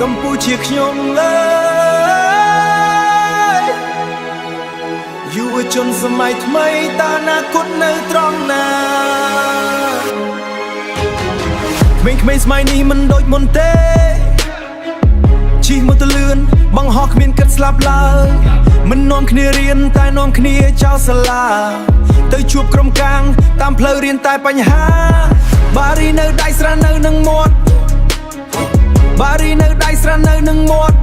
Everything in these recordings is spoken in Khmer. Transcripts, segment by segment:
កម្ពុជាខ្ញុំលើយុវជនសម័យថ្មីតើអនាគតនៅត្រង់ណាក្មេងៗស្ម័យនេះមិនដូចមុនទេជិះមកទៅលឿនបង្ហោះគ្មានគិតស្លាប់ឡើយមិននាំគ្នារៀនតែនាំគ្នាចោលសាលាទៅជួបក្រុមកាងតាមផ្លូវរៀនតែបញ្ហាបារីនៅដៃស្រានៅនឹងមាត់បារីនៅដៃស្រានៅនឹងមាត់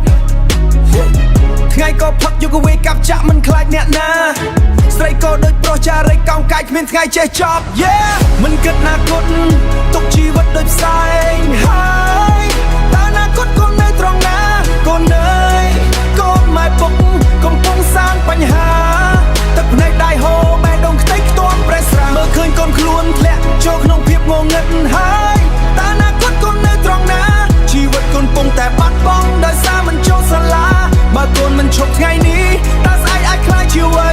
ថ្ងៃក៏ផឹកយកក៏វេកាប់ចាក់មិនខ្លាចអ្នកណាស្រីក៏ដូចប្រុសចារីកោងកាយគ្មានថ្ងៃចេះចប់ មិនគិតអនាគតទុកជីវិតដូចផ្សែងហើយតើអនាគតកូននៅត្រង់ណាកូនអើយកូនម៉ែពុកកំពុងសាងបញ្ហាទឹកភ្នែកដៃហូរបេះដូងខ្ទេចខ្ទាំប្រេះស្រាំមើលឃើញកូនខ្លួនធ្លាក់ចូលក្នុងភាពងងឹតហើយតើអនាគតកូននៅត្រង់ណាជីវិតកូនពងតែបាត់បង់ដោយសារមិនចូលសាលាបើកូនមិនឈប់ថ្ងៃនេះតើស្អែកអាចខ្លាចជាអ្វី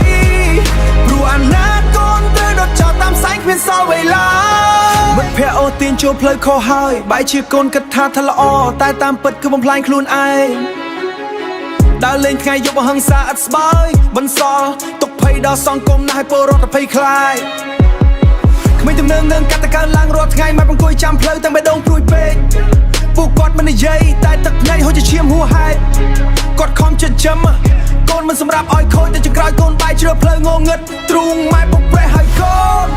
ព្រោះអនាគតត្រូវដុតចោលតាមផ្សែងគ្មានសល់វេលាមិត្តភក្តិអូសទាញចូលផ្លូវខុសហើយបែរជាកូនគិតថាល្អតែតាមពិតគឺបំផ្លាញខ្លួនឯងដើរលេងថ្ងៃយប់អហិង្សាឥតស្បើយបន្សល់ទុកភ័យដល់សង្គមណាស់ឲ្យពលរដ្ឋភ័យខ្លាចក្មេងទំនើងនឹងកាត់តកើឡើងរាល់ថ្ងៃមកអង្គុយចាំផ្លូវតែបេះដូងព្រួយពេកពួកគាត់មិននិយាយតែទឹកភ្នែកហូរជាឈាមហួសហេតុគាត់ខំចិញ្ចឹមកូនមិនសម្រាប់ឲ្យខូចតែចង្ក្រោយកូនបែកជ្រើផ្លូវងងឹតទ្រូងម៉ែពុកប្រេះឲ្យកូន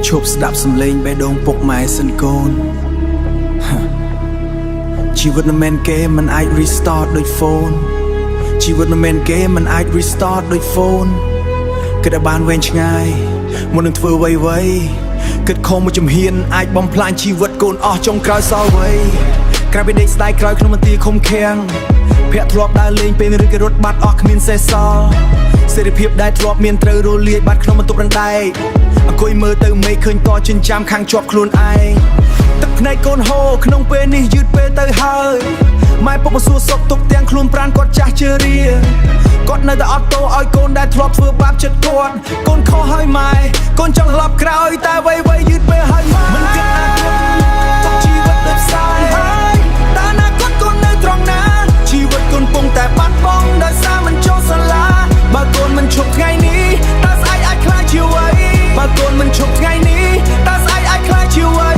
ឈប់ស្ដាប់សំឡេងបេះដូងពុកម៉ែសិនកូនជីវិតមិនមែនគេមិនអាច restart ដូច phone ជីវិតមិនមែនគេមិនអាច restart ដូច phone គិតឲ្យបានវែងឆ្ងាយមុននឹងធ្វើអ្វីគិតខំមួយជំហានអាចបំផ្លាញជីវិតកូនអស់ចុងក្រោយសល់អ្វីក្រៅពីដេកស្ដាយក្រោយក្នុងមន្ទីរឃុំឃាំងភ័ក្រធ្លាប់ដើរលេងពេលឬក៏រត់បាត់អស់គ្មានសេះសល់សេរីភាពដែលធ្លាប់មានត្រូវរលាយបាត់ក្នុងបន្ទប់រណ្ដែកអង្គុយមើលទៅមេឃឃើញតចិញ្ចាំខាងជាប់ខ្លួនឯងទឹកភ្នែកកូនហូរក្នុងពេលនេះយឺតពេលទៅហើយម៉ែពុកមកសួរសុខទុក្ខទាំងខ្លួនប្រាណគាត់ចាស់ជឿរាគាត់នៅតែអត់ទោសឲ្យកូនដែលធ្លាប់ធ្វើបាបចិត្តគាត់កូនខុសហើយម៉ែកូនចង់ត្រឡប់ក្រោយតែអ្វីយឺតពេលហើយម៉ែមិនគិតអនាគតទុកជីវិតដូចផ្សែងហើយតើអនាគតកូននៅត្រង់ណាជីវិតកូនពងតែបាត់បង់ដោយសារមិនចូលសាលាបើកូនមិនឈប់ថ្ងៃនេះតើស្អែកអាចខ្លាចជាអ្វីបើកូនមិនឈប់ថ្ងៃនេះតើស្អែកអាចខ្លាចជាអ្វី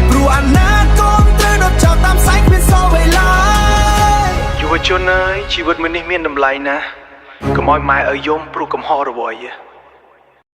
ព្រោះអនាគតត្រូវដុតចោលតាមផ្សែងគ្មានសល់វេលាយុវជនអើយជីវិតមួយនេះមានតម្លៃណាស់កុំឲ្យម៉ែឲ្យយំព្រោះកំហុសរបស់